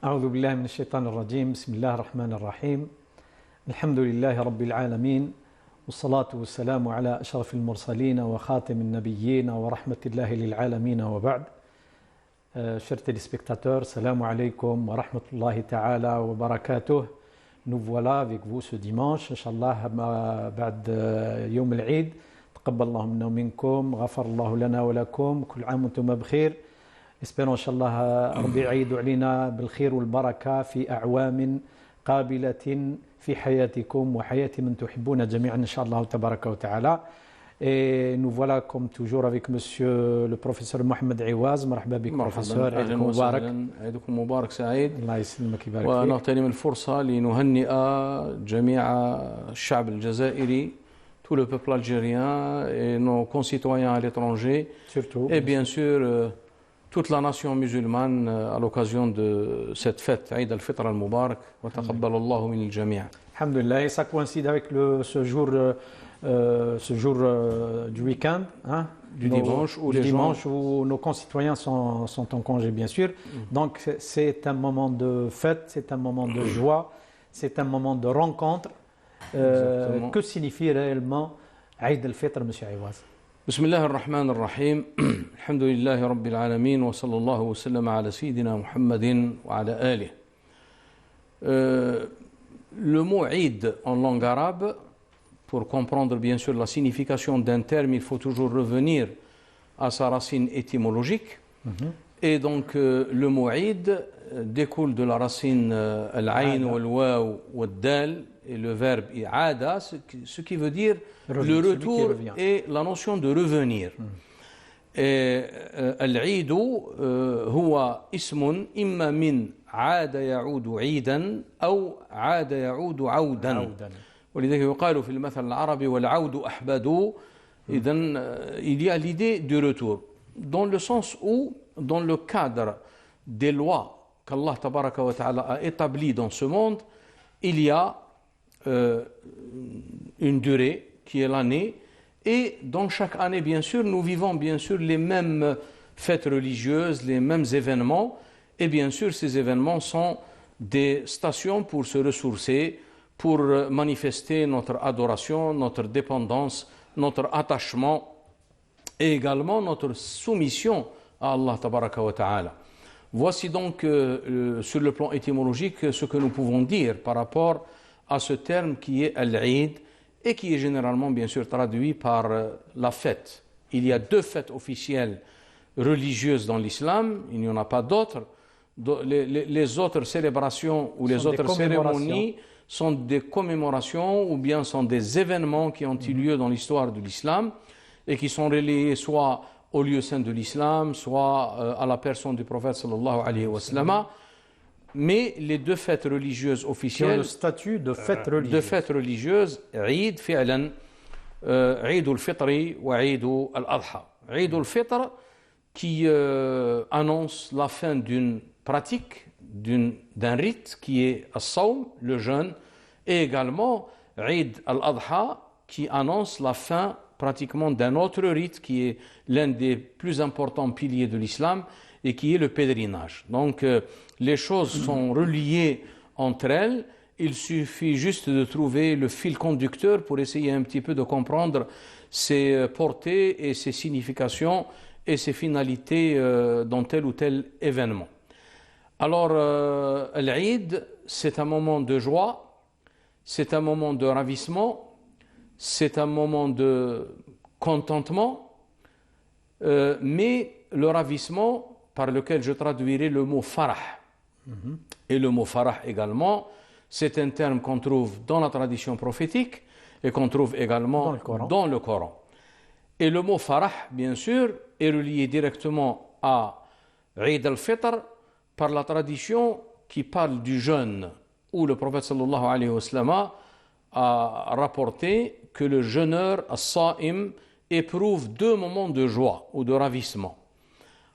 أعوذ بالله من الشيطان الرجيم. بسم الله الرحمن الرحيم. الحمد لله رب العالمين، والصلاة والسلام على أشرف المرسلين وخاتم النبيين ورحمة الله للعالمين وبعد. Chers téléspectateurs, salam alaikum wa rahmatullahi ta'ala wa barakatuh. Nous voilà avec vous ce dimanche, Inch'Allah, بعد يوم العيد. تقبل الله منا ومنكم، غفر الله لنا ولكم، كل عام وانتم بخير. Espérons إن شاء الله ربي يعيد علينا بالخير والبركة في أعوام قابلة في حياتكم وحياة من تحبون جميعا إن شاء الله تبارك وتعالى. Et nous voilà comme toujours avec monsieur le professeur Mohamed Aiwaz. مرحبا بك بروفيسور، عيدكم مبارك. عيدكم مبارك سعيد. الله يسلمك ويبارك فيك. ونغتنم الفرصة لنهنئ جميع الشعب الجزائري, tout le peuple algérien et nos concitoyens à l'étranger, Surtout, et bien sûr toute la nation musulmane à l'occasion de cette fête, Eid al-Fitr al-Mubarak, wa taqabbal Allahu min al-jami'. Alhamdulillah, et ça coïncide avec ce jour du week-end, hein, du dimanche, où nos concitoyens sont en congé, bien sûr. Donc c'est un moment de fête, c'est un moment de joie, c'est un moment de rencontre. Que signifie réellement Eid al-Fitr, monsieur Aiwaz? بسم الله الرحمن الرحيم. الحمد لله رب العالمين وصلى الله وسلم على سيدنا محمد وعلى آله. Le mot Eid en langue arabe, pour comprendre bien sûr la signification d'un terme, il faut toujours revenir à sa racine étymologique. Et donc le mot Eid découle de la racine al-ayn wal-waw wal-dal et le verbe i'ada, ce qui veut dire le retour et la notion de revenir. العيد هو اسم إما من عاد يعود عيدا أو عاد يعود عودا. ولذلك يقال في المثل العربي والعود أحبد. إذن il y a l'idée du retour dans le sens où, dans le cadre des lois qu'Allah tabaraka wa ta'ala a établies dans ce monde, il y a une durée qui est l'année, et dans chaque année, bien sûr, nous vivons bien sûr les mêmes fêtes religieuses, les mêmes événements, et bien sûr ces événements sont des stations pour se ressourcer, pour manifester notre adoration, notre dépendance, notre attachement et également notre soumission à Allah tabaraka wa ta'ala. Voici donc sur le plan étymologique ce que nous pouvons dire par rapport à ce terme qui est al-Eid et qui est généralement bien sûr traduit par la fête. Il y a deux fêtes officielles religieuses dans l'islam, il n'y en a pas d'autres. Les autres célébrations ou les autres cérémonies sont des commémorations ou bien sont des événements qui ont eu lieu dans l'histoire de l'islam et qui sont reliés soit au lieu saint de l'islam, soit à la personne du prophète sallallahu alayhi wa sallam. Mais les deux fêtes religieuses officielles, qui ont le statut de fêtes religieuses, Eid fi'lan, Eid al-Fitr wa Eid al-Adha. Eid al-Fitr qui annonce la fin d'une pratique, d'un rite qui est as-sawm, le jeûne, et également Eid al-Adha qui annonce la fin pratiquement d'un autre rite qui est l'un des plus importants piliers de l'islam et qui est le pèlerinage. Donc les choses sont reliées entre elles, il suffit juste de trouver le fil conducteur pour essayer un petit peu de comprendre ses portées et ses significations et ses finalités dans tel ou tel événement. Alors l'Eid, c'est un moment de joie, c'est un moment de ravissement, c'est un moment de contentement, mais le ravissement par lequel je traduirai le mot farah. Et le mot farah également, c'est un terme qu'on trouve dans la tradition prophétique et qu'on trouve également dans le Coran. Et le mot farah, bien sûr, est relié directement à Eid al-Fitr par la tradition qui parle du jeûne, où le prophète sallallahu alayhi wa sallam a rapporté que le jeûneur, as-sa'im, éprouve deux moments de joie ou de ravissement.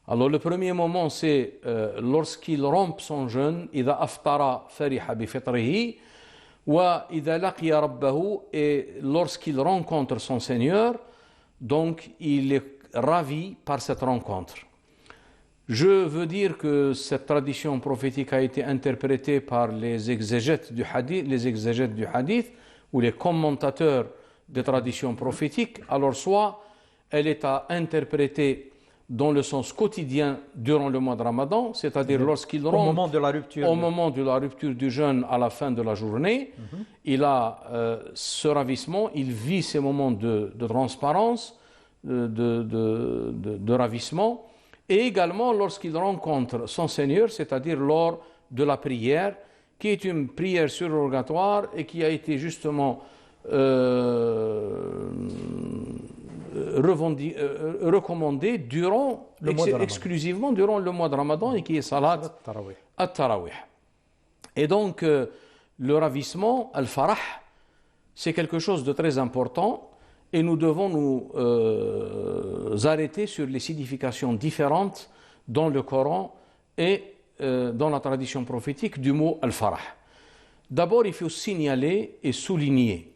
Alors le premier moment, c'est lorsqu'il rompt son jeûne, idha aftara fariha bi fitrihi, wa idha laqiya rabbahu, et lorsqu'il rencontre son Seigneur, donc il est ravi par cette rencontre. Je veux dire que cette tradition prophétique a été interprétée par les exégètes du hadith ou les commentateurs des traditions prophétiques. Alors soit elle est à interpréter dans le sens quotidien durant le mois de Ramadan, c'est-à-dire lorsqu'il rentre au moment de la rupture du jeûne à la fin de la journée, il a ce ravissement, il vit ces moments de transparence, de ravissement, et également lorsqu'il rencontre son Seigneur, c'est-à-dire lors de la prière, qui est une prière surrogatoire et qui a été justement recommandée exclusivement durant le mois de Ramadan et qui est Salat at-Tarawih. Et donc, le ravissement, al-Farah, c'est quelque chose de très important et nous devons nous arrêter sur les significations différentes dans le Coran et dans la tradition prophétique du mot al-Farah. D'abord, il faut signaler et souligner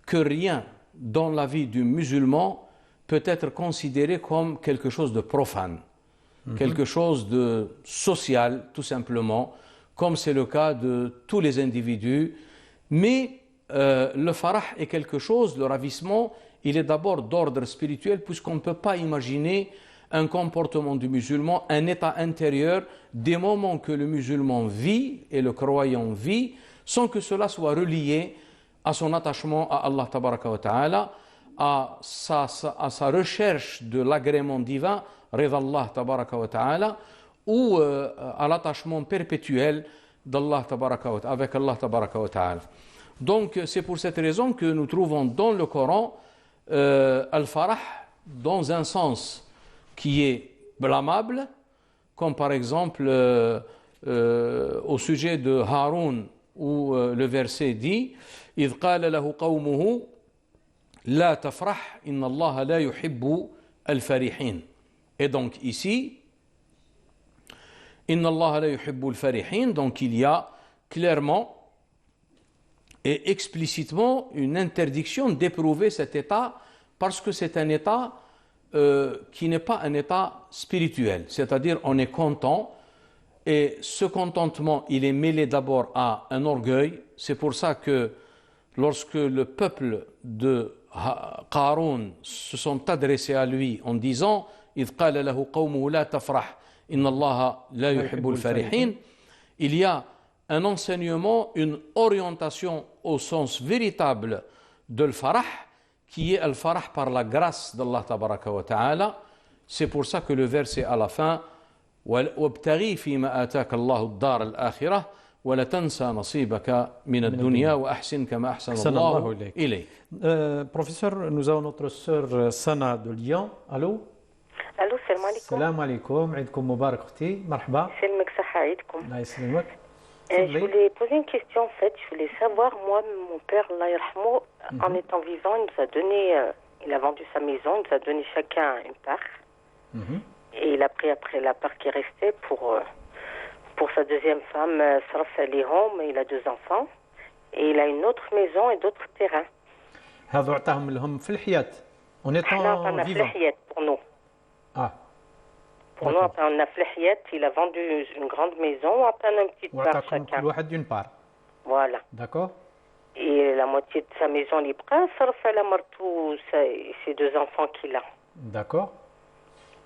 que rien dans la vie du musulman peut être considéré comme quelque chose de profane, quelque chose de social, tout simplement, comme c'est le cas de tous les individus. Mais le farah est quelque chose, le ravissement, il est d'abord d'ordre spirituel, puisqu'on ne peut pas imaginer un comportement du musulman, un état intérieur, des moments que le musulman vit et le croyant vit, sans que cela soit relié à son attachement à Allah tabaraka wa ta'ala, à sa recherche de l'agrément divin, Rida Allah tabaraka wa ta'ala, ou à l'attachement perpétuel d'Allah tabaraka wa ta'ala, avec Allah tabaraka wa ta'ala. Donc c'est pour cette raison que nous trouvons dans le Coran al-farah dans un sens qui est blâmable, comme par exemple au sujet de Haroun, où le verset dit إذ قال له قومه لا تفرح إن الله لا يحب الفرحين. Et donc ici إن الله لا يحب الفرحين, donc il y a clairement et explicitement une interdiction d'éprouver cet état parce que c'est un état qui n'est pas un état spirituel, c'est-à-dire on est content et ce contentement il est mêlé d'abord à un orgueil. C'est pour ça que lorsque le peuple de Qarun se sont adressés à lui en disant إذ قال له قومه لا تفرح إن الله لا يحب الفرحين, il y a un enseignement, une orientation au sens véritable de l'farah, qui est al-farah par la grâce d'Allah tabaraka wa ta'ala. C'est pour ça que le verset à la fin وابتغي فيما آتاك الله الدار الآخرة ولا تنسى نصيبك من الدنيا وأحسن كما أحسن الله إليك. Professeur, nous avons notre sœur Sana de Lyon. Allô? Allô, salam alaikum. Salam alaikum, عيدكم مبارك أختي, مرحبا. Salam alaikum. الله يسلمك. Je voulais poser une question en fait. Je voulais savoir, moi, mon père, Allah yarhamou, en étant vivant, il nous a donné, il a vendu sa maison, il nous a donné chacun une part. Et il a pris après la part qui restait pour sa deuxième femme, Saraf Alihom, il a 2 enfants. Et il a une autre maison et d'autres terrains. هذا عطاهم لهم في الحياة en étant non, vivant. Pour nous. Ah. Pour nous, après, on a Flehiyat, il a vendu une grande maison, après on a une petite part chacun. كل واحد d'une part. Voilà. D'accord. Et la moitié de sa maison libre, Saraf Alamartou, ses 2 enfants qu'il a. D'accord.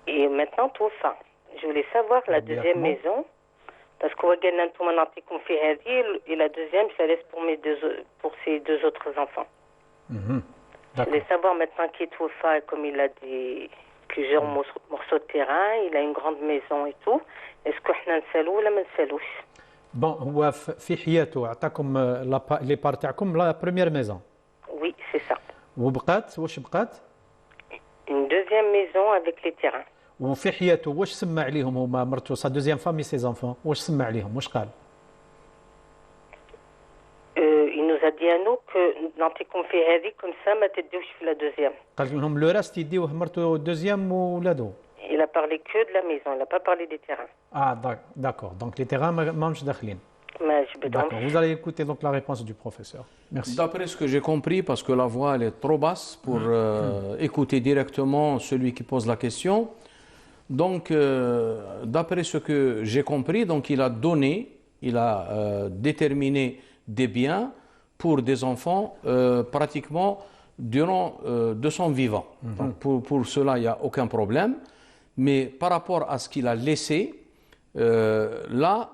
Et maintenant, tout ça. Je voulais savoir la deuxième maison, parce que et la deuxième, je la laisse pour ses 2 autres enfants. Je voulais savoir maintenant qui est tout ça, comme il a plusieurs morceaux de terrain, il a une grande maison et tout. Est-ce que nous نسالو ولا ما نسالوش؟ Bon, هو في حياته عطاكم لي بار تاعكم لا بروميير ميزون. Oui, c'est ça. وبقات واش بقات؟ Une deuxième maison avec les terrains. وفي حياته واش سمى عليهم هما مرته سا دوزيام فامي سي زانفون واش سمى عليهم واش قال؟ Il nous a dit à nous que نعطيكم في هذه comme ça ما تديوش في la deuxième. قال لهم لو راس تيديوه مرته دوزيام وولادو. Il a parlé que de la maison, il n'a pas parlé des terrains. Ah d'accord, donc les terrains ماهمش داخلين. D'accord, vous allez écouter donc la réponse du professeur. Merci. D'après ce que j'ai compris, parce que la voix elle est trop basse pour écouter directement celui qui pose la question, Donc, d'après ce que j'ai compris, donc il a déterminé des biens pour des enfants pratiquement durant de son vivant. Donc, pour cela, il n'y a aucun problème. Mais par rapport à ce qu'il a laissé, là,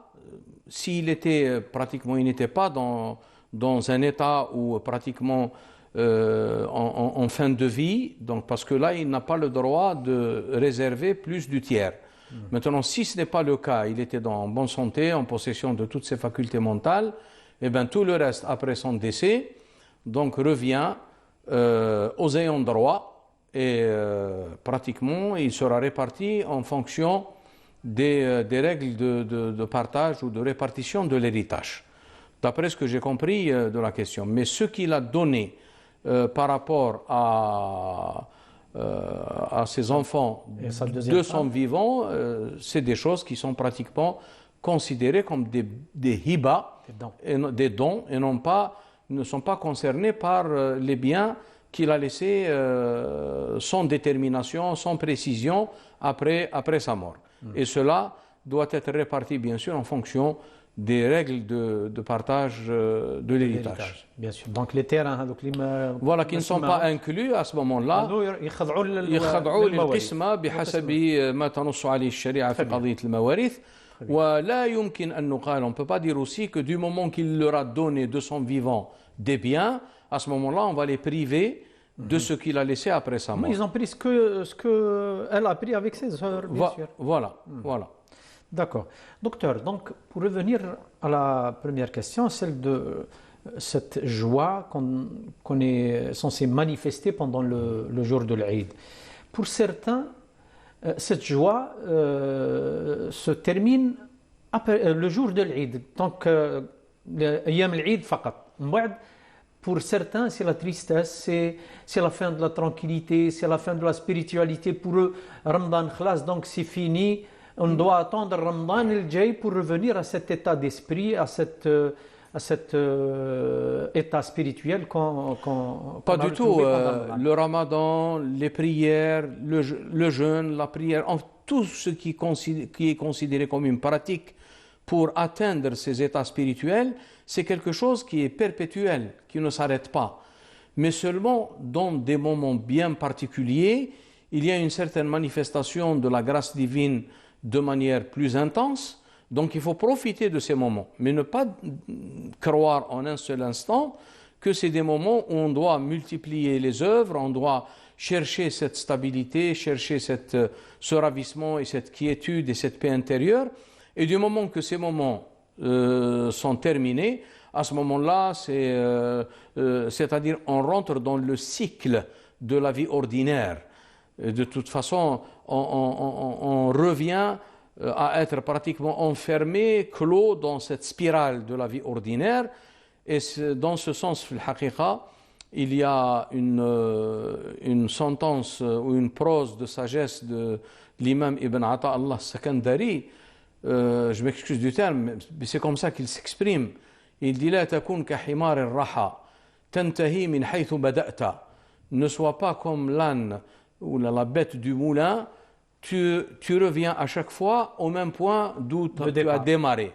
s'il était pratiquement, il n'était pas dans un état où pratiquement en fin de vie, donc parce que là, il n'a pas le droit de réserver plus du tiers. Maintenant, si ce n'est pas le cas, il était en bonne santé, en possession de toutes ses facultés mentales, et bien tout le reste après son décès, donc revient aux ayants droit et pratiquement il sera réparti en fonction des règles de partage ou de répartition de l'héritage. D'après ce que j'ai compris de la question. Mais ce qu'il a donné par rapport à ses enfants de son vivant, c'est des choses qui sont pratiquement considérées comme des hibas, des dons, et ne sont pas concernés par les biens qu'il a laissés sans détermination, sans précision après sa mort. Et cela doit être réparti, bien sûr, en fonction des règles de partage de l'héritage. Bien sûr. Donc les terrains, voilà, qui ne sont pas inclus à ce moment-là, يخضعوا للقسمة بحسب ما تنص عليه الشريعة في قضية المواريث. ولا يمكن أن نقال, on ne peut pas dire aussi que du moment qu'il leur a donné de son vivant des biens, à ce moment-là, on va les priver de ce qu'il a laissé après sa mort. Mais ils ont pris ce que elle a pris avec ses sœurs, bien sûr. Voilà. D'accord. Docteur, donc pour revenir à la première question, celle de cette joie qu'on est censé manifester pendant le jour de l'Aïd. Pour certains, cette joie se termine après, le jour de l'Aïd. Donc, l'Aïam l'Aïd faqat. Pour certains, c'est la tristesse, c'est la fin de la tranquillité, c'est la fin de la spiritualité. Pour eux, Ramadan khlas, donc c'est fini. On doit attendre Ramadan el-Jay pour revenir à cet état d'esprit, à cet état spirituel qu'on pas du tout. Le Ramadan, les prières, le jeûne, la prière, tout ce qui est considéré comme une pratique pour atteindre ces états spirituels, c'est quelque chose qui est perpétuel, qui ne s'arrête pas. Mais seulement dans des moments bien particuliers, il y a une certaine manifestation de la grâce divine de manière plus intense. Donc il faut profiter de ces moments, mais ne pas croire en un seul instant que c'est des moments où on doit multiplier les œuvres, on doit chercher cette stabilité, chercher ce ravissement et cette quiétude et cette paix intérieure. Et du moment que ces moments sont terminés, à ce moment-là, c'est-à-dire on rentre dans le cycle de la vie ordinaire. De toute façon, on revient à être pratiquement enfermé, clos dans cette spirale de la vie ordinaire. Et dans ce sens, il y a une sentence ou une prose de sagesse de l'imam Ibn Ata'Allah Sakandari. Je m'excuse du terme, mais c'est comme ça qu'il s'exprime. Il dit لا تكن كحمار الرحى تنتهي من حيث بدأت. Ne sois pas comme l'âne ou la bête du moulin, tu reviens à chaque fois au même point d'où tu as démarré.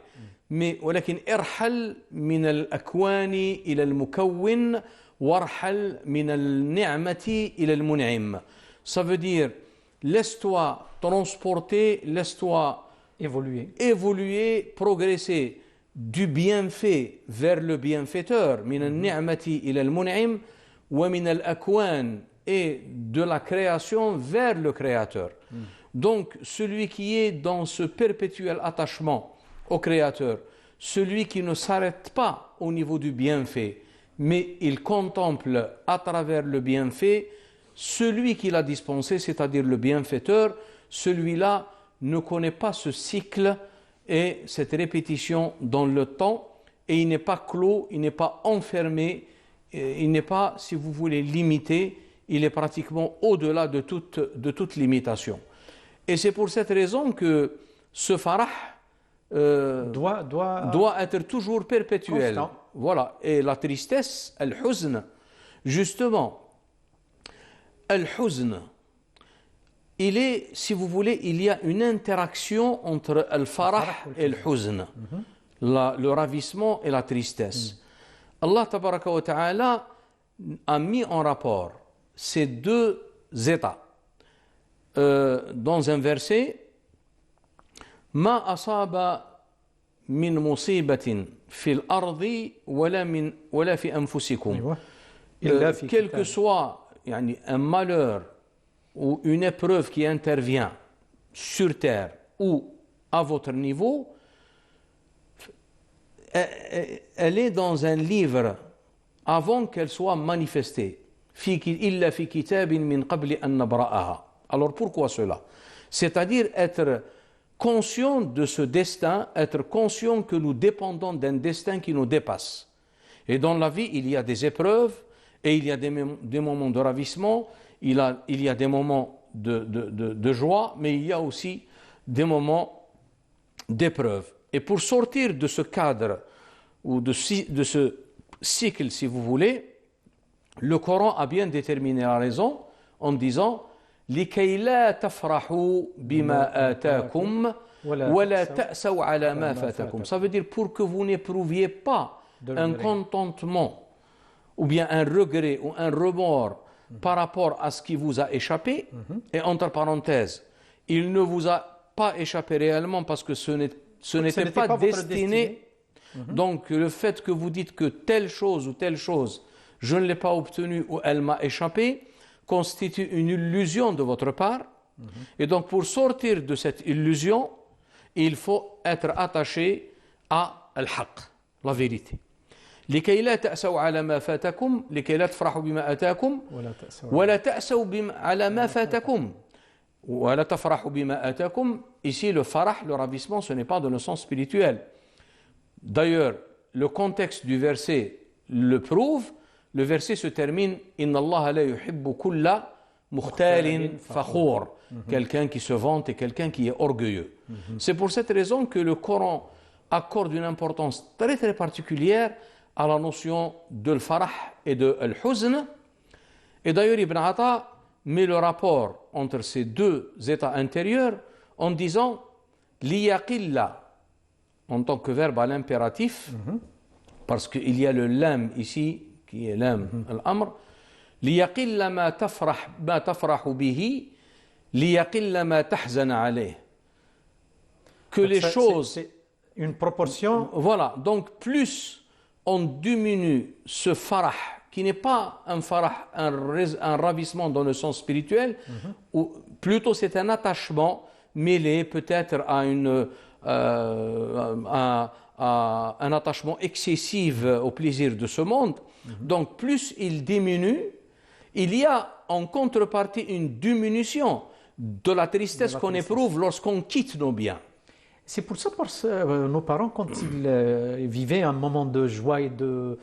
Mais ولكن ارحل من الأكوان إلى المكون وارحل من النعمة إلى المنعم. Ça veut dire laisse-toi transporter, laisse-toi évoluer, progresser du bienfait vers le bienfaiteur, من النعمة إلى المنعم ومن الأكوان et de la création vers le créateur. Donc celui qui est dans ce perpétuel attachement au créateur, celui qui ne s'arrête pas au niveau du bienfait, mais il contemple à travers le bienfait celui qui l'a dispensé, c'est-à-dire le bienfaiteur, celui-là ne connaît pas ce cycle et cette répétition dans le temps, et il n'est pas clos, il n'est pas enfermé, il n'est pas, si vous voulez, limité, il est pratiquement au-delà de toute limitation. Et c'est pour cette raison que ce farah doit être toujours perpétuel. Constant. Voilà. Et la tristesse, al-huzn, justement, al-huzn, il est, si vous voulez, il y a une interaction entre al-farah et le-huzn, le ravissement et la tristesse. Allah tabaraka wa ta'ala a mis en rapport ces deux états dans un verset. Ma asaba min musibatin fil ardi wala fi anfusikum. Quel que soit un malheur ou une épreuve qui intervient sur terre ou à votre niveau, elle est dans un livre avant qu'elle soit manifestée. Illa fi kitabin min qabli an nabra'aha. Alors pourquoi cela? C'est-à-dire être conscient de ce destin, être conscient que nous dépendons d'un destin qui nous dépasse. Et dans la vie, il y a des épreuves et il y a des moments de ravissement, il y a des moments de joie, mais il y a aussi des moments d'épreuve. Et pour sortir de ce cadre ou de ce cycle, si vous voulez, le Coran a bien déterminé la raison en disant لكي لا تفرحوا بما آتاكم ولا تأسوا على ما فاتكم. Ça veut dire pour que vous n'éprouviez pas un contentement ou bien un regret ou un remords par rapport à ce qui vous a échappé. Et entre parenthèses, il ne vous a pas échappé réellement parce que ce n'était pas destiné. Donc le fait que vous dites que telle chose ou telle chose, je ne l'ai pas obtenue ou elle m'a échappé, constitue une illusion de votre part. Et donc pour sortir de cette illusion, il faut être attaché à al-haq, la vérité. لكي لا تأسوا على ما فاتكم لكي لا تفرحوا بما آتاكم ولا تأسوا على ما فاتكم ولا تفرحوا بما آتاكم. Ici le farah, le ravissement, ce n'est pas dans le sens spirituel. D'ailleurs, le contexte du verset le prouve. Le verset se termine Inna Allah la yuhibbu kulla mukhtalin fakhour, quelqu'un qui se vante et quelqu'un qui est orgueilleux. C'est pour cette raison que le Coran accorde une importance très très particulière à la notion de l'farah et de l'huzn. Et d'ailleurs Ibn Atta met le rapport entre ces deux états intérieurs en disant liyaqilla en tant que verbe à l'impératif, parce qu'il y a le lam ici qui est l'âme, l'amr, liyaqilla ma tafrahu bihi, liyaqilla ma tahzana alayh. Que les choses. C'est une proportion. Voilà, donc plus on diminue ce farah, qui n'est pas un farah, un ravissement dans le sens spirituel, ou plutôt c'est un attachement mêlé peut-être à un attachement excessif au plaisir de ce monde. Donc plus il diminue, il y a en contrepartie une diminution de la tristesse qu'on éprouve lorsqu'on quitte nos biens. C'est pour ça que nos parents, quand ils vivaient un moment de joie et de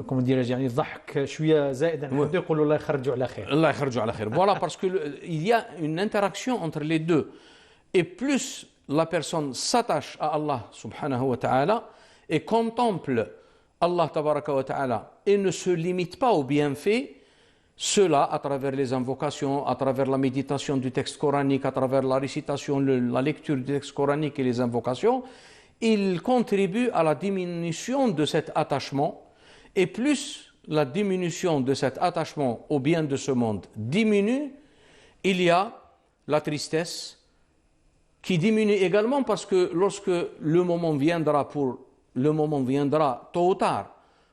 comment dirais-je, يعني ضحك شوية زائدا يقولوا الله يخرجوا على خير. الله يخرجوا على خير. Voilà, parce que il y a une interaction entre les deux. Et plus la personne s'attache à Allah subhanahu wa ta'ala et contemple Allah tabaraka wa ta'ala et ne se limite pas aux bienfaits, cela à travers les invocations, à travers la méditation du texte coranique, à travers la récitation, la lecture du texte coranique et les invocations, il contribue à la diminution de cet attachement. Et plus la diminution de cet attachement au bien de ce monde diminue, il y a la tristesse qui diminue également parce que lorsque le moment viendra tôt ou tard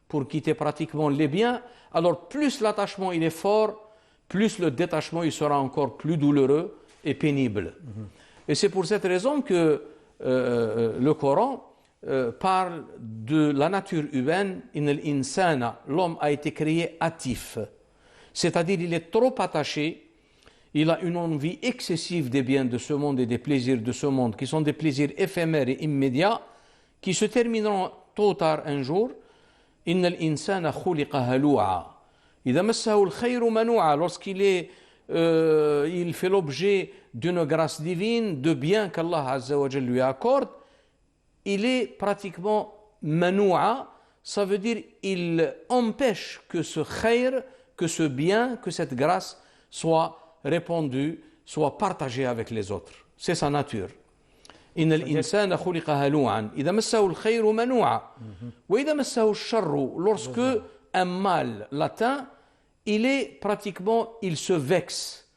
pour quitter pratiquement les biens, alors plus l'attachement il est fort, plus le détachement il sera encore plus douloureux et pénible. Et c'est pour cette raison que le Coran parle de la nature humaine. Innal insana, l'homme a été créé hâtif, c'est-à-dire il est trop attaché. Il a une envie excessive des biens de ce monde et des plaisirs de ce monde, qui sont des plaisirs éphémères et immédiats, qui se termineront tôt ou tard un jour. Inna al-insana khuliqa halu'a. Idha massahu al-khayru manu'a. Lorsqu'il il fait l'objet d'une grâce divine, de biens qu'Allah Azza wa Jalla lui accorde, il est pratiquement manu'a. Ça veut dire il empêche que ce khayr, que ce bien, que cette grâce soit répandu, soit partagé avec les autres. C'est sa nature. إن الإنسان خلق هلوعا إذا مسه الخير منوعا وإذا مسه الشر lorsque un mal l'atteint il se vexe.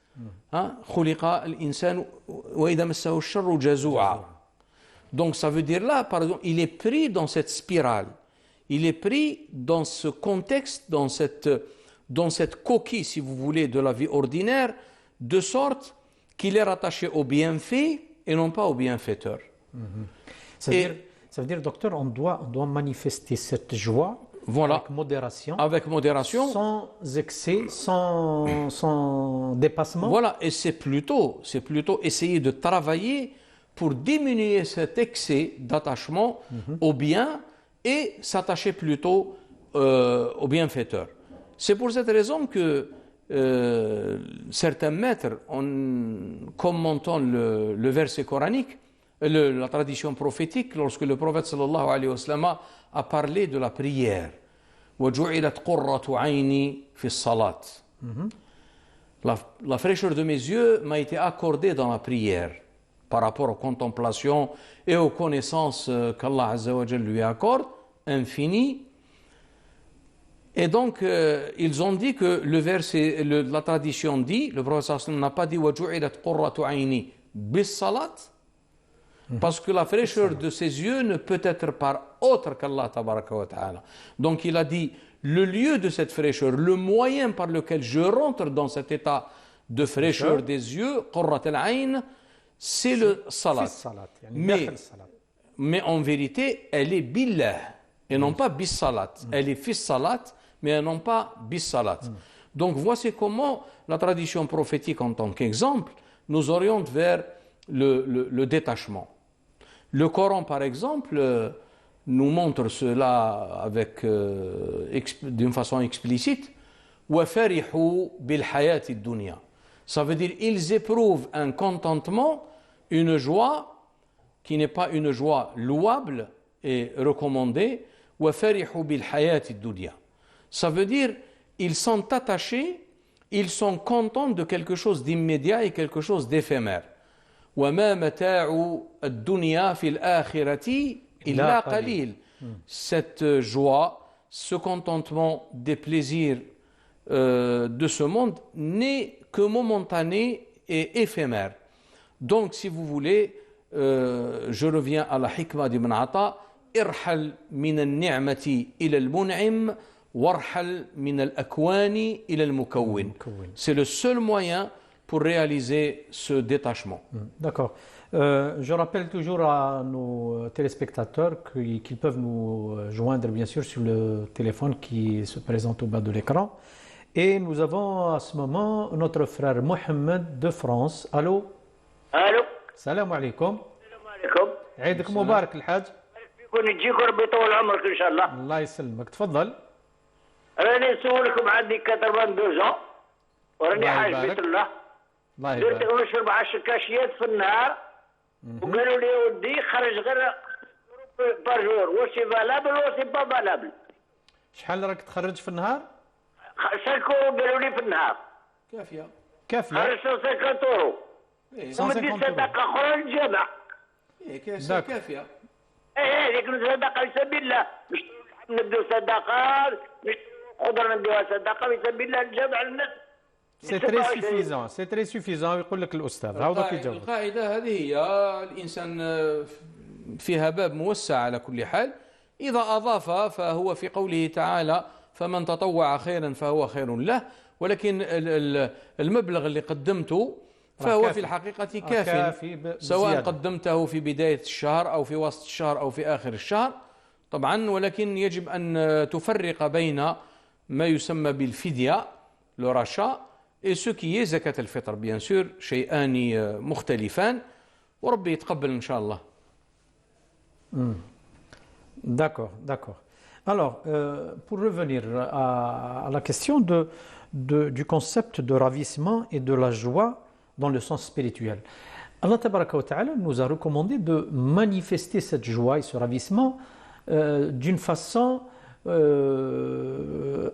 خلق الإنسان وإذا مسه الشر جزوعا. Donc ça veut dire là, par exemple, il est pris dans cette spirale, il est pris dans ce contexte, dans cette coquille, si vous voulez, de la vie ordinaire, de sorte qu'il est rattaché au bienfait et non pas au bienfaiteur. Ça veut dire, docteur, on doit manifester cette joie avec modération, sans excès, sans dépassement. Voilà, et c'est plutôt essayer de travailler pour diminuer cet excès d'attachement au bien et s'attacher plutôt au bienfaiteur. C'est pour cette raison que certains maîtres, en commentant le verset coranique, la tradition prophétique, lorsque le prophète sallallahu alayhi wa sallam a parlé de la prière, وَجُعِلَتْ قُرَّةُ عَيْنِي فِي الصَّلَاةِ. La fraîcheur de mes yeux m'a été accordée dans la prière par rapport aux contemplations et aux connaissances qu'Allah Azza wa Jal lui accorde, infinies. Et donc, ils ont dit que le verset, la tradition dit, le prophète sallallahu alayhi wa sallam n'a pas dit وَجُعِلَتْ قُرَّةُ عَيْنِي بِالصَّلَاةِ, parce que la fraîcheur de ses yeux ne peut être par autre qu'Allah tabaraka wa ta'ala. Donc il a dit, le lieu de cette fraîcheur, le moyen par lequel je rentre dans cet état de fraîcheur des yeux, qurrat al-ayn, c'est le salat. Mais en vérité, elle est billah, et non pas bis salat. Elle est fis salat, mais non pas bis salat. Donc voici comment la tradition prophétique en tant qu'exemple nous oriente vers le détachement. Le Coran, par exemple, nous montre cela d'une façon explicite. وَفَرِحُوا بِالْحَيَاةِ الدُّنْيَا. Ça veut dire ils éprouvent un contentement, une joie qui n'est pas une joie louable et recommandée. وَفَرِحُوا بِالْحَيَاةِ الدُّنْيَا. Ça veut dire ils sont attachés, ils sont contents de quelque chose d'immédiat et quelque chose d'éphémère. وَمَا مَتَاعُ الدُّنْيَا فِي الْآخِرَةِ إِلَّا قَلِيلٌ. Cette joie, ce contentement des plaisirs de ce monde n'est que momentané et éphémère. Donc, si vous voulez, je reviens à la hikmah d'Ibn Ata, irhal min al-ni'mati ila al-mun'im warhal min al-akwani ila al-mukawwin. C'est le seul moyen pour réaliser ce détachement. D'accord. Je rappelle toujours à nos téléspectateurs qu'ils peuvent nous joindre bien sûr sur le téléphone qui se présente au bas de l'écran. Et nous avons à ce moment notre frère Mohamed de France. Allô? Allô? Salam alaikum. Salam alaikum. عيدك مبارك الحاج. يكون يجيك وربي يطول عمرك ان شاء الله. الله يسلمك تفضل. راني نسولكم عندي 82 ans وراني حاج بيت الله. الله درت يبارك. نشرب 10 كاشيات في النهار وقالوا لي ودي خرج غير بار جور واش فالابل واش با فالابل. شحال راك تخرج في النهار؟ 5 اورو قالوا لي في النهار. كافية. خرجت 50 اورو. 150 ومدي اورو. صدقه اخرى للجامع. كافية. هذيك صدقه في سبيل الله. مش نبداو صدقه مش خضر نديوها صدقه في سبيل الله للجامع للناس. سي تري سوفيزون يقول لك الاستاذ عاودك يجاوب. القاعدة هذه هي الإنسان فيها باب موسع على كل حال. إذا أضاف فهو في قوله تعالى فمن تطوع خيرا فهو خير له، ولكن المبلغ اللي قدمته فهو في الحقيقة كاف، سواء قدمته في بداية الشهر أو في وسط الشهر أو في آخر الشهر طبعا، ولكن يجب أن تفرق بين ما يسمى بالفدية le rachat et ce qui est zakat al-fitr, bien sûr شيئان مختلفان وربي يتقبل إن شاء الله. D'accord. Alors, pour revenir à la question du concept de ravissement et de la joie dans le sens spirituel, Allah Tabaraka wa Ta'ala nous a recommandé de manifester cette joie et ce ravissement d'une façon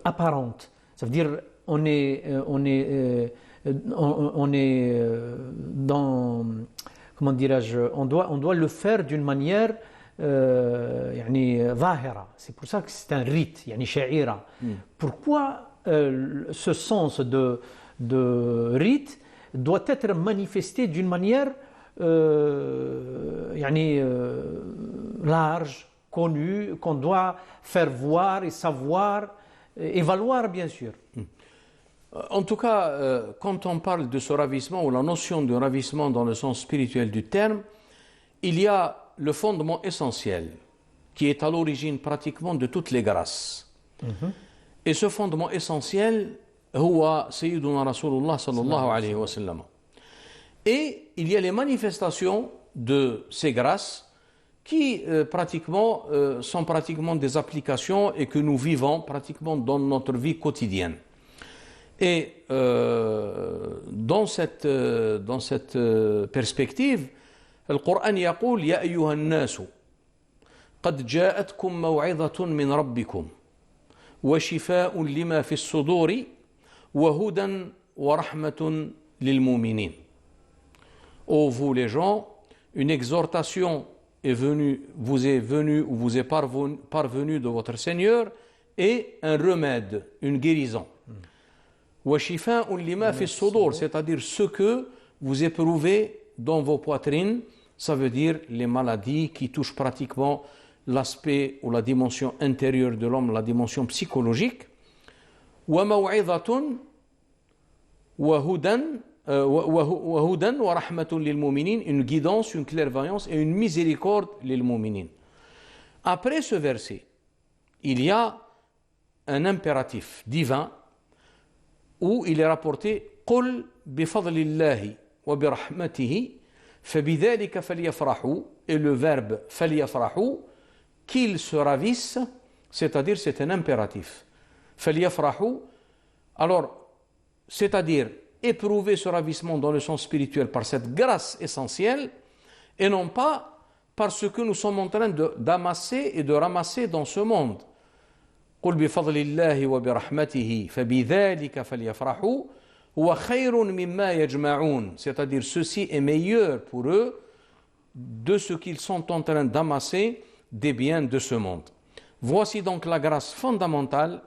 apparente. Ça veut dire on est on est dans, comment dirais-je, on doit le faire d'une manière يعني ظاهرة. C'est pour ça que c'est un rite, يعني شعيرة. Pourquoi ce sens de rite doit être manifesté d'une manière يعني large, connue, qu'on doit faire voir et savoir et valoir, bien sûr. En tout cas, quand on parle de ce ravissement ou la notion de ravissement dans le sens spirituel du terme, il y a le fondement essentiel qui est à l'origine pratiquement de toutes les grâces. Et ce fondement essentiel, huwa Sayyiduna Rasulullah sallallahu alayhi wa sallam. Et il y a les manifestations de ces grâces qui sont pratiquement des applications et que nous vivons pratiquement dans notre vie quotidienne. Et dans cette perspective, le Coran يقول يا أيها الناس قد جاءتكم موعظة من ربكم وشفاء لما في الصدور وهدى ورحمة للمؤمنين. Ô vous les gens, une exhortation vous est venue ou vous est parvenue de votre Seigneur et un remède, une guérison. وشفاء لما في الصدور, c'est-à-dire ce que vous éprouvez dans vos poitrines, ça veut dire les maladies qui touchent pratiquement l'aspect ou la dimension intérieure de l'homme, la dimension psychologique. وموعظة وهدى ورحمة للمؤمنين, une guidance, une clairvoyance et une miséricorde للمؤمنين. Après ce verset, il y a un impératif divin où il est rapporté قل بفضل الله وبرحمته فبذلك فليفرحوا, et le verbe فليفرحوا, qu'ils se ravissent, c'est-à-dire c'est un impératif. فليفرحوا, alors c'est-à-dire éprouver ce ravissement dans le sens spirituel par cette grâce essentielle et non pas parce que nous sommes en train d'amasser et de ramasser dans ce monde. قل بفضل الله وبرحمته فبذلك فليفرحوا هو خير مما يجمعون, c'est-à-dire ceci est meilleur pour eux de ce qu'ils sont en train d'amasser des biens de ce monde. Voici donc la grâce fondamentale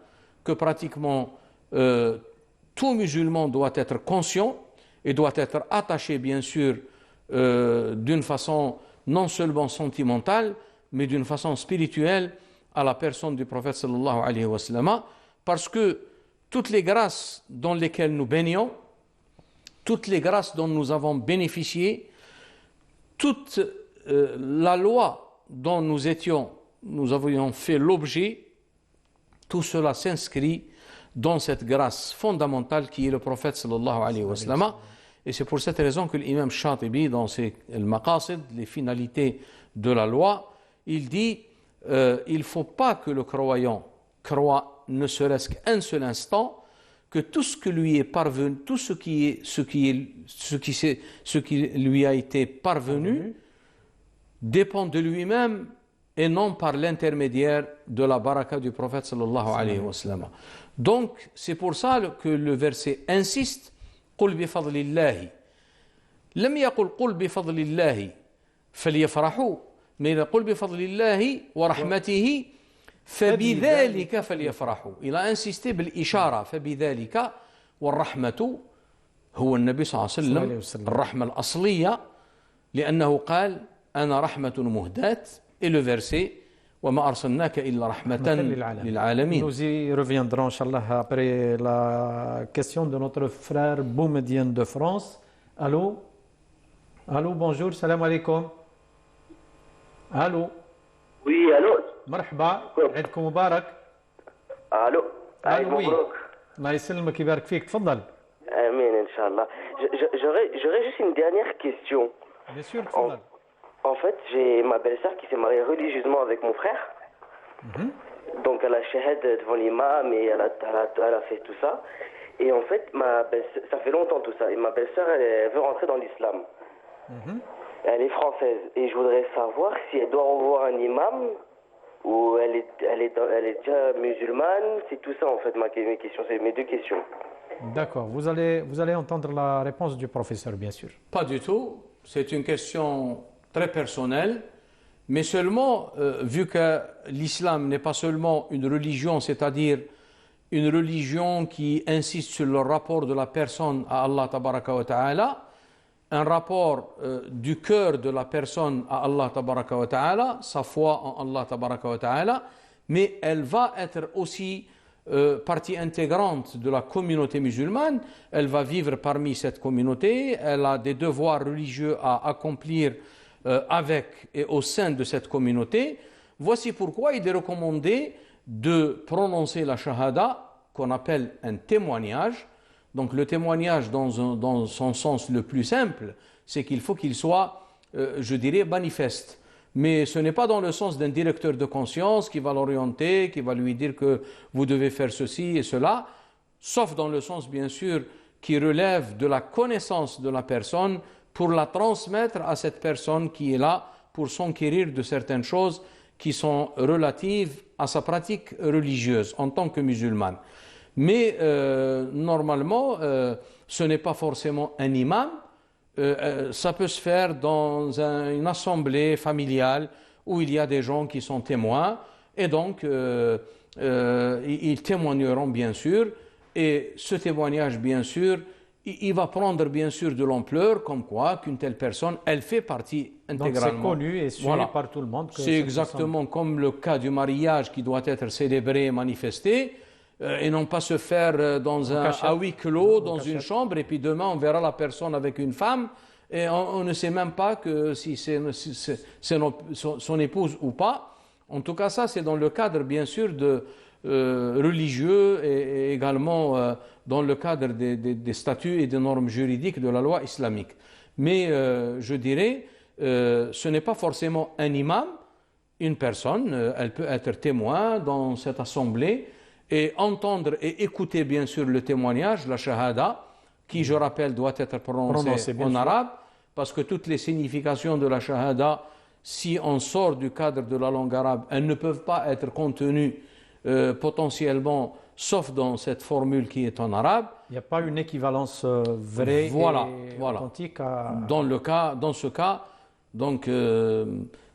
que pratiquement tout musulman doit être conscient et doit être attaché bien sûr d'une façon non seulement sentimentale mais d'une façon spirituelle à la personne du prophète sallallahu alayhi wa sallam, parce que toutes les grâces dans lesquelles nous baignons, toutes les grâces dont nous avons bénéficié, toute la loi dont nous avions fait l'objet, tout cela s'inscrit dans cette grâce fondamentale qui est le prophète sallallahu alayhi wa sallam. Et c'est pour cette raison que l'imam Shatibi, dans ses al-Maqasid, les finalités de la loi, il dit il ne faut pas que le croyant croit ne serait-ce qu'un seul instant que tout ce qui lui est parvenu, tout ce qui lui a été parvenu dépend de lui-même et non par l'intermédiaire de la baraka du prophète sallallahu alayhi wa sallam. Donc c'est pour ça que le verset insiste قل بفضل الله لم يقل قل بفضل الله فليفرحوا mais قل بفضل الله ورحمته فبذلك فليفرحوا. Il a insisté بالإشارة فبذلك والرحمة هو النبي صلى الله عليه وسلم الرحمة الأصلية لأنه قال أنا رحمة مهداة et le verset وما أرسلناك إلا رحمة للعالمين. Nous y reviendrons inchallah après la question de notre frère Boumedienne de France. Allô, bonjour, salam alaikum. Allô. Oui, allô. مرحبا, عيدكم مبارك. الو عيد مبروك. الله يسلمك يبارك فيك, تفضل. امين ان شاء الله. J'aurais juste une dernière question. Bien sûr, تفضل. En fait, j'ai ma belle-sœur qui s'est mariée religieusement avec mon frère. Donc elle a shahad devant l'imam et elle a fait tout ça. Et en fait, ça fait longtemps tout ça. Et ma belle-sœur, elle veut rentrer dans l'islam. Elle est française. Et je voudrais savoir si elle doit revoir un imam ou elle elle est déjà musulmane? C'est tout ça en fait mes questions, c'est mes deux questions. D'accord. Vous allez entendre la réponse du professeur, bien sûr. Pas du tout. C'est une question très personnelle. Mais seulement, vu que l'islam n'est pas seulement une religion, c'est-à-dire une religion qui insiste sur le rapport de la personne à Allah tabaraka wa ta'ala, un rapport du cœur de la personne à Allah tabaraka wa ta'ala, sa foi en Allah tabaraka wa ta'ala, mais elle va être aussi partie intégrante de la communauté musulmane, elle va vivre parmi cette communauté, elle a des devoirs religieux à accomplir avec et au sein de cette communauté. Voici pourquoi il est recommandé de prononcer la shahada, qu'on appelle un témoignage. Donc le témoignage dans son sens le plus simple, c'est qu'il faut qu'il soit, je dirais, manifeste. Mais ce n'est pas dans le sens d'un directeur de conscience qui va l'orienter, qui va lui dire que vous devez faire ceci et cela, sauf dans le sens, bien sûr, qui relève de la connaissance de la personne pour la transmettre à cette personne qui est là pour s'enquérir de certaines choses qui sont relatives à sa pratique religieuse en tant que musulmane. Mais normalement, ce n'est pas forcément un imam. Ça peut se faire dans une assemblée familiale où il y a des gens qui sont témoins et donc ils témoigneront bien sûr et ce témoignage bien sûr il va prendre bien sûr de l'ampleur comme quoi qu'une telle personne elle fait partie intégralement. Donc c'est connu et suivi par tout le monde. C'est exactement comme le cas du mariage qui doit être célébré et manifesté. Et non pas se faire à huis clos dans une chambre et puis demain on verra la personne avec une femme et on ne sait même pas que si c'est son épouse ou pas. En tout cas ça c'est dans le cadre bien sûr de religieux et également dans le cadre des statuts et des normes juridiques de la loi islamique. Mais je dirais ce n'est pas forcément un imam, une personne, elle peut être témoin dans cette assemblée et entendre et écouter bien sûr le témoignage, la shahada, qui je rappelle doit être prononcée en arabe, parce que toutes les significations de la shahada, si on sort du cadre de la langue arabe, elles ne peuvent pas être contenues potentiellement, sauf dans cette formule qui est en arabe. Il n'y a pas une équivalence vraie et authentique à... Dans ce cas, donc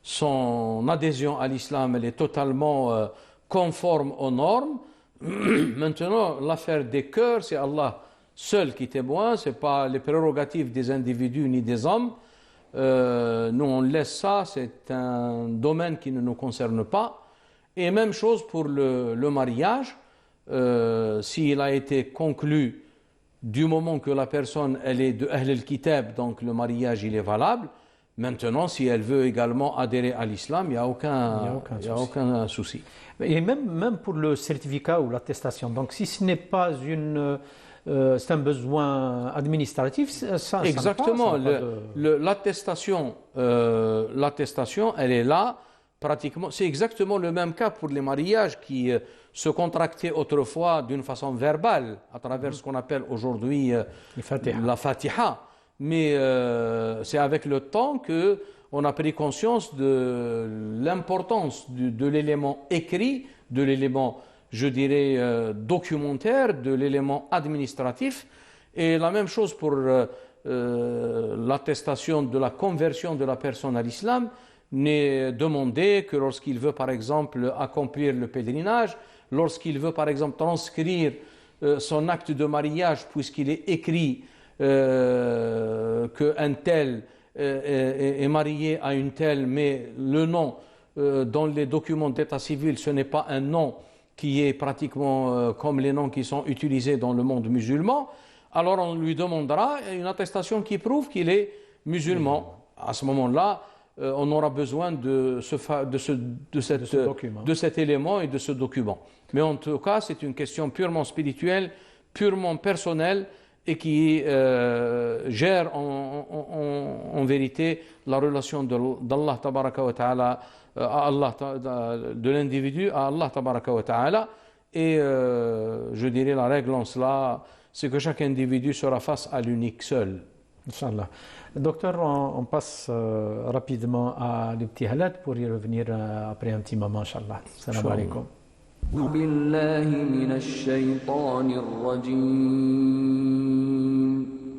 son adhésion à l'islam, elle est totalement conforme aux normes. Maintenant, l'affaire des cœurs, c'est Allah seul qui témoigne, ce n'est pas les prérogatives des individus ni des hommes. Nous, on laisse ça, c'est un domaine qui ne nous concerne pas. Et même chose pour le mariage, s'il a été conclu du moment que la personne elle est de Ahl al-Kitab, donc le mariage il est valable. Maintenant, si elle veut également adhérer à l'islam, il n'y a aucun souci. Et même pour le certificat ou l'attestation, donc si ce n'est pas c'est un besoin administratif, ça exactement. L'attestation, elle est là pratiquement. C'est exactement le même cas pour les mariages qui se contractaient autrefois d'une façon verbale à travers ce qu'on appelle aujourd'hui la Fatiha. Mais c'est avec le temps qu'on a pris conscience de l'importance de l'élément écrit, de l'élément, je dirais, documentaire, de l'élément administratif. Et la même chose pour l'attestation de la conversion de la personne à l'islam n'est demandé que lorsqu'il veut, par exemple, accomplir le pèlerinage, lorsqu'il veut, par exemple, transcrire son acte de mariage, puisqu'il est écrit qu'un tel est marié à une telle, mais le nom dans les documents d'état civil, ce n'est pas un nom qui est pratiquement comme les noms qui sont utilisés dans le monde musulman, alors on lui demandera une attestation qui prouve qu'il est musulman. À ce moment-là, on aura besoin de cet élément et de ce document. Mais en tout cas, c'est une question purement spirituelle, purement personnelle, et qui gère en vérité la relation d'Allah tabaraka wa ta'ala à Allah, de l'individu à Allah tabaraka wa ta'ala. Et je dirais la règle en cela, c'est que chaque individu sera face à l'unique seul, Inch'Allah. Docteur, on passe rapidement à l'ibtihalat pour y revenir après un petit moment, Inch'Allah. Salam alaikum. بالله من الشيطان الرجيم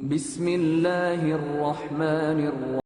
بسم الله الرحمن الرحيم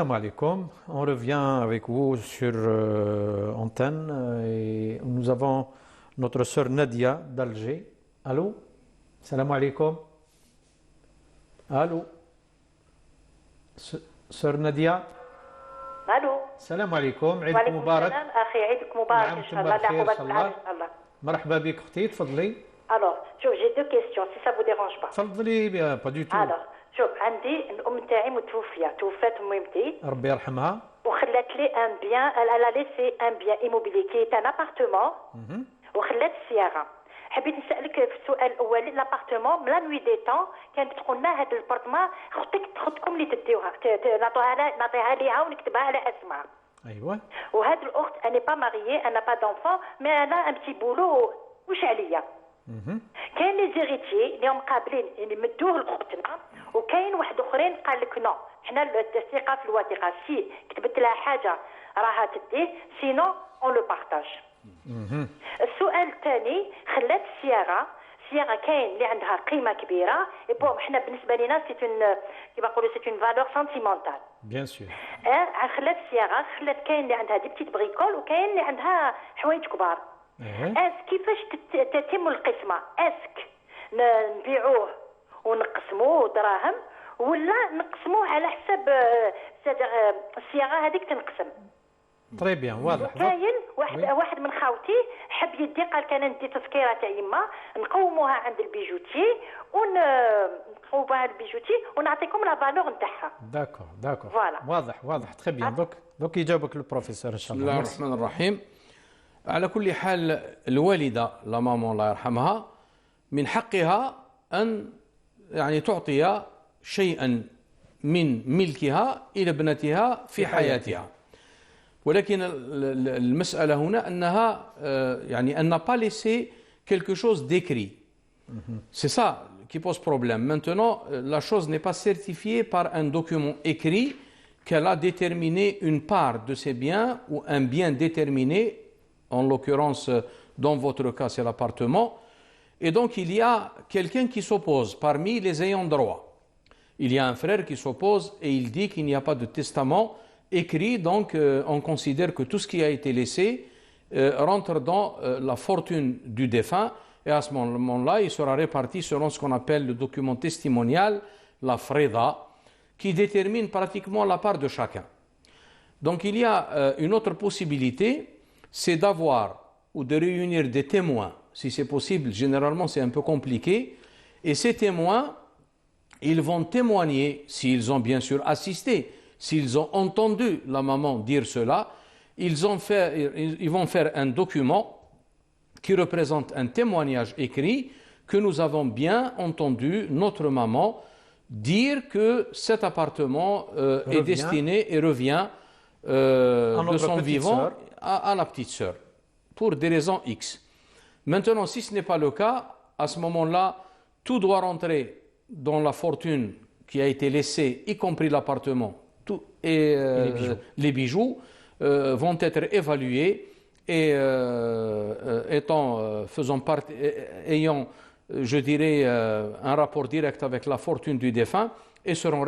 Salam alaikum. On revient avec vous sur antenne et nous avons notre sœur Nadia d'Alger. Allô? Salam alaikum. Allô. Sœur Nadia. الو السلام عليكم، عيدكم وعليكم مبارك. السلام اخي، عيدك مبارك ان شاء الله. لا بخير قوه إن شاء الا الله. بالله ان شاء الله. مرحبا بك اختي، تفضلي. الو شوف جي دو كيستيون سي سا فو ديرونج با. تفضلي با دو تو. الو شوف عندي الام تاعي متوفيه، توفات ميمتي ربي يرحمها. وخلات لي ان بيان، الا ليسي ان بيان ايموبيلي كي ان ابارتمون وخلات السياره. حبيت نسالك في السؤال الاولي، لابارتمون لا نوي دي طون كانت تقول لنا هذا البارتمون خطكم اللي تديوها نعطيها ليها ونكتبها على اسمها. ايوه. وهاد الاخت اني با ماريي انا با دونفون مي انا ان بتي بولو واش عليا. كاين لي زيريتي اللي هم قابلين يعني مدوه لاختنا، وكاين واحد اخرين قال لك نو حنا الثقه في الوثيقه، سي كتبت لها حاجه راها تديه، سينو اون لو بارطاج. السؤال الثاني، خلات السياره كاين اللي عندها قيمه كبيره، اي بون حنا بالنسبه لنا سي اون كيما نقولوا سي اون فالور سنتيمونتال. بيان سور. خلات السياره، خلات كاين اللي عندها دي بتيت بريكول وكاين اللي عندها حوايج كبار. كيفاش تتم القسمه؟ اسك نبيعوه ونقسموه دراهم، ولا نقسموه على حسب الصياغه هذيك تنقسم؟ طري بيان، واضح. كاين واحد من خاوتي حب يدي، قال كان ندي تذكره تاع يما نقوموها عند البيجوتي ونعطيكم لا فالور نتاعها. داكور واضح تري بيان. دوك يجاوبك البروفيسور ان شاء الله. بسم الله الرحمن الرحيم. على كل حال الوالده لا ماما الله يرحمها من حقها ان يعني تعطي شيئا من ملكها الى ابنتها في حياتها، ولكن المسألة هنا أنها يعني أن n'a pas laissé quelque chose d'écrit. C'est ça qui pose problème. Maintenant, la chose n'est pas certifiée par un document écrit qu'elle a déterminé une part de ses biens ou un bien déterminé, en l'occurrence dans votre cas c'est l'appartement, et donc il y a quelqu'un qui s'oppose parmi les ayants droit. Il y a un frère qui s'oppose et il dit qu'il n'y a pas de testament écrit, donc on considère que tout ce qui a été laissé rentre dans la fortune du défunt, et à ce moment-là il sera réparti selon ce qu'on appelle le document testimonial, la freda, qui détermine pratiquement la part de chacun. Donc il y a une autre possibilité, c'est d'avoir ou de réunir des témoins, si c'est possible. Généralement c'est un peu compliqué, et ces témoins ils vont témoigner, s'ils ont bien sûr assisté, s'ils ont entendu la maman dire cela, ils vont faire un document qui représente un témoignage écrit que nous avons bien entendu notre maman dire que cet appartement est destiné et revient de son vivant à la petite sœur, pour des raisons X. Maintenant, si ce n'est pas le cas, à ce moment-là, tout doit rentrer dans la fortune qui a été laissée, y compris l'appartement, et les bijoux vont être évalués et ayant, je dirais, un rapport direct avec la fortune du défunt, et seront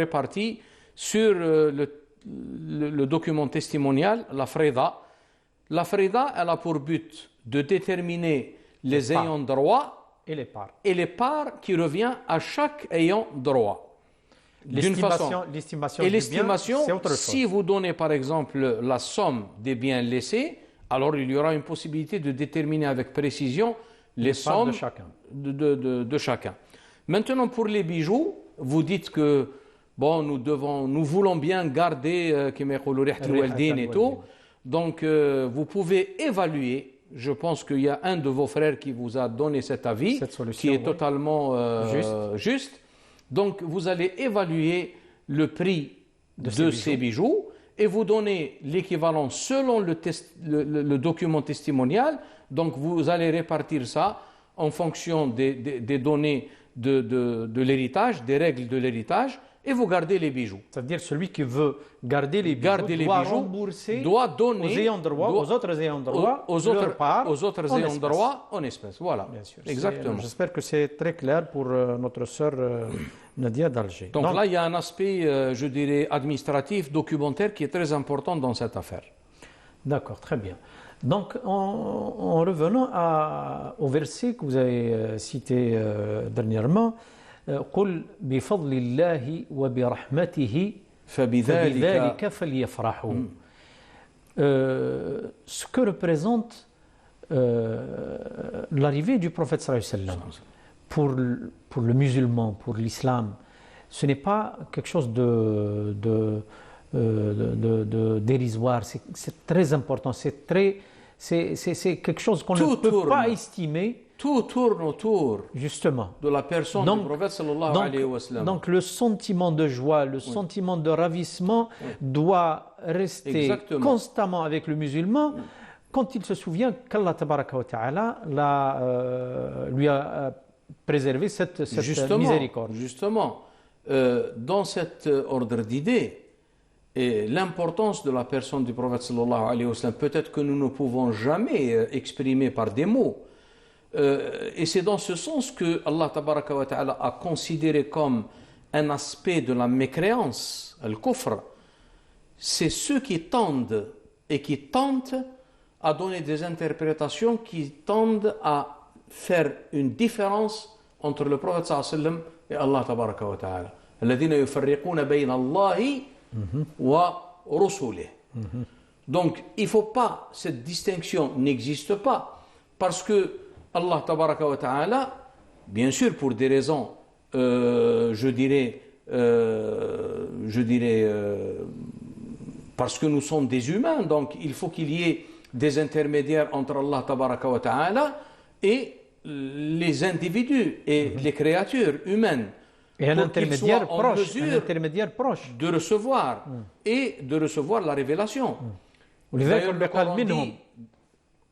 répartis sur le document testimonial, la freda. La freda, elle a pour but de déterminer les ayants droit et les parts qui revient à chaque ayant droit. L'estimation et l'estimation, si vous donnez par exemple la somme des biens laissés, alors il y aura une possibilité de déterminer avec précision les sommes de chacun. Maintenant, pour les bijoux, vous dites que bon, nous voulons bien garder et tout, donc vous pouvez évaluer. Je pense qu'il y a un de vos frères qui vous a donné cet avis, qui est totalement juste. Donc, vous allez évaluer le prix de ces bijoux et vous donner l'équivalent selon le document testimonial. Donc, vous allez répartir ça en fonction des données de l'héritage, des règles de l'héritage, et vous gardez les bijoux. C'est-à-dire celui qui veut garder les bijoux doit rembourser doit donner aux ayants droit, aux autres ayants droit, aux autres ayants droit en espèces. Voilà. Bien sûr. Exactement. J'espère que c'est très clair pour notre sœur Nadia d'Alger. Donc là, il y a un aspect, je dirais, administratif, documentaire qui est très important dans cette affaire. D'accord, très bien. Donc, en revenant au verset que vous avez cité dernièrement, قل بفضل الله وبرحمته فبذلك فليفرحوا. Ce que représente l'arrivée du prophète sallallahu alayhi wa sallam pour le musulman, pour l'islam, ce n'est pas quelque chose de dérisoire, c'est très important, c'est quelque chose qu'on ne peut pas estimer. Tout tourne autour justement de la personne du prophète sallallahu alayhi wa sallam. Donc le sentiment de joie, le sentiment de ravissement doit rester constamment avec le musulman quand il se souvient qu'Allah tabaraka wa ta'ala lui a préservé cette miséricorde. Justement, dans cet ordre d'idées, et l'importance de la personne du prophète sallallahu alayhi wa sallam, peut-être que nous ne pouvons jamais exprimer par des mots. Et c'est dans ce sens que Allah tabaraka wa ta'ala a considéré comme un aspect de la mécréance, le kufr, c'est ceux qui tendent et qui tentent à donner des interprétations qui tendent à faire une différence entre le prophète sallallahu alayhi wa sallam et Allah tabaraka wa ta'ala. Alladhina yufarriquna bayna Allahi wa rusulih. Donc il ne faut pas, cette distinction n'existe pas, parce que Allah tabaraka wa ta'ala, bien sûr pour des raisons, je dirais, parce que nous sommes des humains, donc il faut qu'il y ait des intermédiaires entre Allah tabaraka wa ta'ala et les individus et les créatures humaines. Et un intermédiaire proche, de recevoir et de recevoir la révélation. D'ailleurs, le Coran dit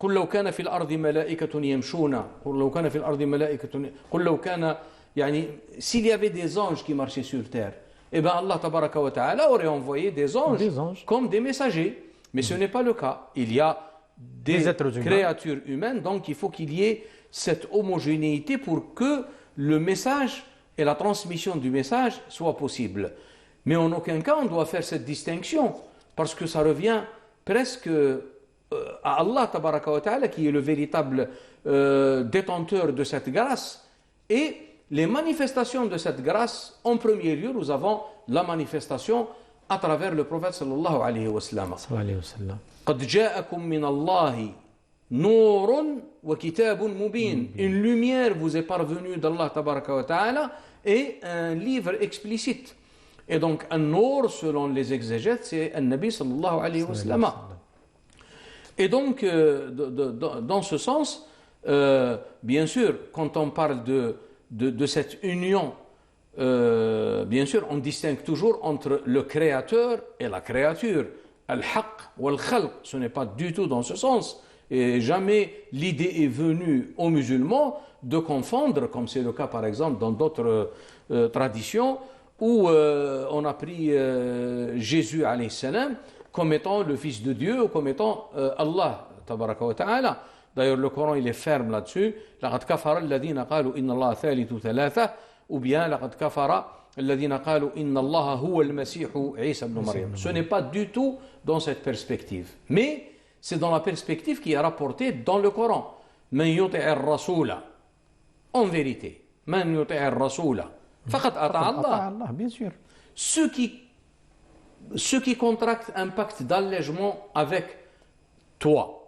قل لو كان في الأرض ملائكة يمشون قل لو كان في الأرض ملائكة قل لو كان يعني s'il y avait des anges qui marchaient sur terre, eh bien Allah tabaraka wa ta'ala aurait envoyé des anges comme des messagers, mais ce n'est pas le cas. Il y a des créatures humaines, donc il faut qu'il y ait cette homogénéité pour que le message et la transmission du message soient possibles. Mais en aucun cas on doit faire cette distinction, parce que ça revient presque à Allah tabaraka wa ta'ala, qui est le véritable détenteur de cette grâce. Et les manifestations de cette grâce, en premier lieu, nous avons la manifestation à travers le prophète sallallahu alayhi wa sallam. قد جاءكم من الله نور وكتاب مبين. Une lumière vous est parvenue d'Allah tabaraka wa ta'ala et un livre explicite. Et donc un nour, selon les exégètes, c'est un Nabi sallallahu alayhi wa sallam. Et donc, dans ce sens, bien sûr, quand on parle de cette union, bien sûr, on distingue toujours entre le créateur et la créature. Al-haq ou al-khalq, ce n'est pas du tout dans ce sens. Et jamais l'idée est venue aux musulmans de confondre, comme c'est le cas par exemple dans d'autres traditions, où on a pris Jésus alayhi salam comme étant le Fils de Dieu ou comme étant Allah tabaraka wa ta'ala. D'ailleurs, le Coran il est ferme là-dessus. لَقَدْ كَفَرَ الَّذِينَ قَالُوا إِنَّ اللَّهَ ثَالِثُ ثَلَاثَةٍ, ou bien لَقَدْ كَفَرَ الَّذِينَ قَالُوا إِنَّ اللَّهَ هُوَ الْمَسِيحُ عِيسَى بْنُ مَرْيَمَ. Ce n'est pas du tout dans cette perspective. Mais c'est dans la perspective qui est rapportée dans le Coran. مَنْ يُطِعِ الرَّسُولَ. En vérité, مَنْ يُطِعِ الرَّسُولَ فَقَدْ أَطَاعَ اللَّهَ. Bien sûr. Ceux qui contractent un pacte d'allègement avec toi,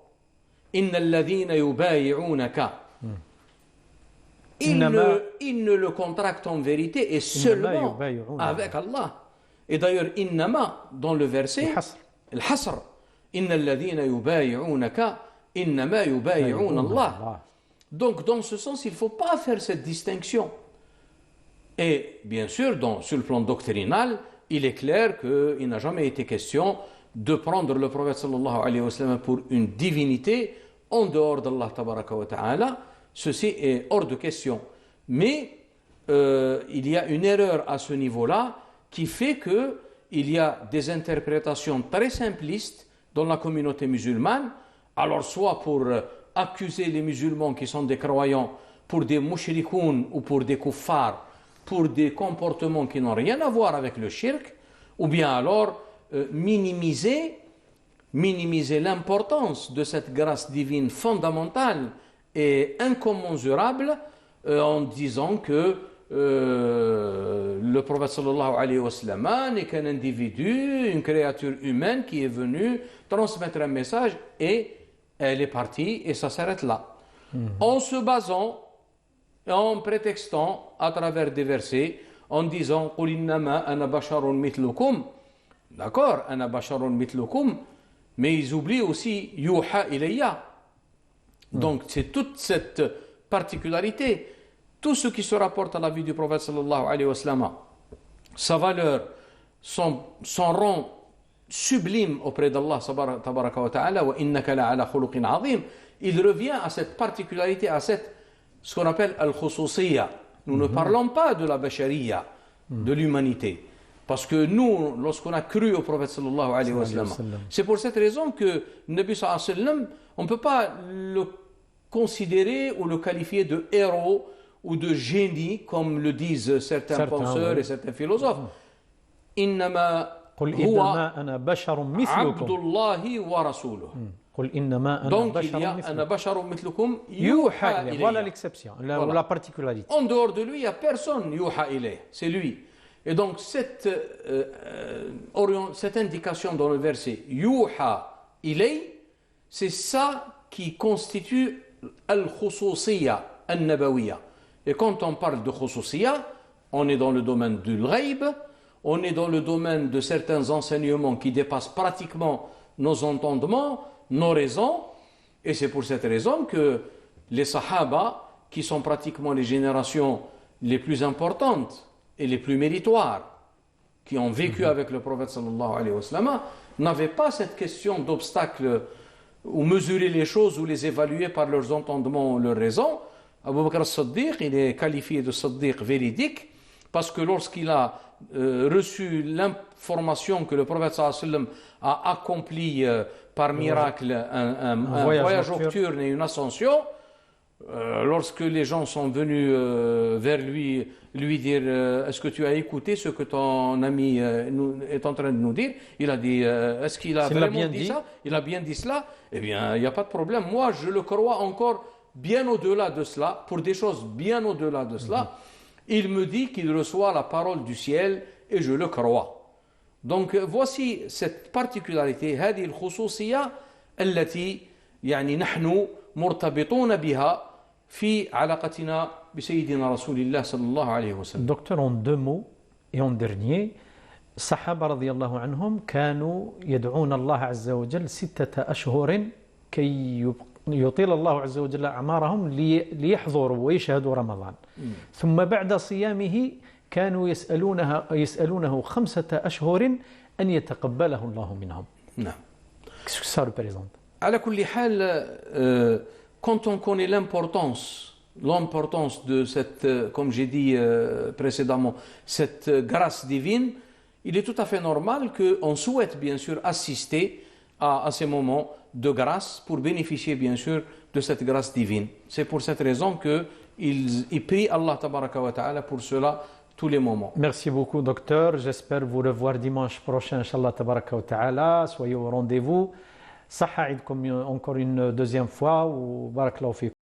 إِنَّ الَّذِينَ يُبَايِعُونَكَ, ils ne le contractent en vérité et seulement avec Allah. Et d'ailleurs, innama, dans le verset, al-hasr, inna alladhina yubayi'unaka innama yubayi'un Allah. Donc, dans ce sens, il ne faut pas faire cette distinction. Et bien sûr, sur le plan doctrinal, il est clair qu'il n'a jamais été question de prendre le prophète sallallahu alayhi wa sallam pour une divinité en dehors d'Allah tabaraka wa ta'ala. Ceci est hors de question. Mais il y a une erreur à ce niveau-là qui fait qu'il y a des interprétations très simplistes dans la communauté musulmane, alors soit pour accuser les musulmans qui sont des croyants pour des mushrikoun ou pour des kuffars, pour des comportements qui n'ont rien à voir avec le shirk, ou bien alors minimiser l'importance de cette grâce divine fondamentale et incommensurable en disant que le prophète sallallahu alayhi wa sallam n'est qu'un individu, une créature humaine qui est venue transmettre un message et elle est partie et ça s'arrête là. En se basant, en prétextant à travers des versets, en disant « Qul innama ana basharun mithlukum » d'accord, « Ana basharun mithlukum » mais ils oublient aussi « Yuha ilayya » donc c'est toute cette particularité. Tout ce qui se rapporte à la vie du prophète sallallahu alayhi wa sallam, sa valeur, son rang sublime auprès d'Allah tabaraka wa ta'ala, wa innaka la'ala khuluqin azim, il revient à cette particularité, à cette, ce qu'on appelle al-khususiyya. Nous ne parlons pas de la bashariya, de l'humanité. Parce que nous, lorsqu'on a cru au prophète sallallahu alayhi wa sallam, c'est pour cette raison que Nabi sallallahu alayhi wa sallam, on ne peut pas le considérer ou le qualifier de héros ou de génie, comme le disent certains penseurs et certains philosophes. Innama huwa Abdullahi wa Rasuluh. Donc il y a ana basharun mithlukum yuha ilayya. Voilà l'exception, la particularité. En dehors de lui, il n'y a personne yuha ilayya, c'est lui. Et donc cette indication dans le verset yuha ilayya, c'est ça qui constitue al-khususiyya al-nabawiyya. Et quand on parle de khususiyya, on est dans le domaine du ghaib, on est dans le domaine de certains enseignements qui dépassent pratiquement nos entendements, nos raisons, et c'est pour cette raison que les sahaba, qui sont pratiquement les générations les plus importantes et les plus méritoires, qui ont vécu avec le prophète sallallahu alayhi wa sallam, n'avaient pas cette question d'obstacle ou mesurer les choses ou les évaluer par leurs entendements ou leurs raisons. Abu Bakr al-Siddiq, il est qualifié de Siddiq véridique parce que lorsqu'il a reçu l'information que le prophète sallallahu alayhi wa sallam a accompli par miracle un voyage nocturne et une ascension, lorsque les gens sont venus vers lui dire est-ce que tu as écouté ce que ton ami est en train de nous dire, il a dit est-ce qu'il a vraiment dit ça, il a bien dit cela, eh bien il n'y a pas de problème, moi je le crois encore bien au-delà de cela, pour des choses bien au-delà de cela. Il me dit qu'il reçoit la parole du ciel et je le crois. Donc voici cette particularité, هذه الخصوصية التي يعني نحن مرتبطون بها في علاقتنا بسيدنا رسول الله صلى الله عليه وسلم. Docteur, en deux mots et en dernier, الصحابة رضي الله عنهم كانوا يدعون الله عز وجل 6 أشهر كي يطيل الله عز وجل أعمارهم ليحضروا ويشهدوا رمضان. ثم بعد صيامه كانوا يسألونه 5 أشهر أن يتقبله الله منهم. نعم. Qu'est-ce que ça représente? على كل حال, quand on connaît l'importance de cette, comme j'ai dit précédemment, cette grâce divine, il est tout à fait normal qu'on souhaite bien sûr assister à ces moments de grâce pour bénéficier bien sûr de cette grâce divine. C'est pour cette raison qu'il prie Allah tabaraka wa ta'ala pour cela tous les moments. Merci beaucoup docteur, j'espère vous revoir dimanche prochain inshallah tabaraka wa ta'ala, soyez au rendez-vous. Saha idkom encore une deuxième fois ou barakallahu fikum.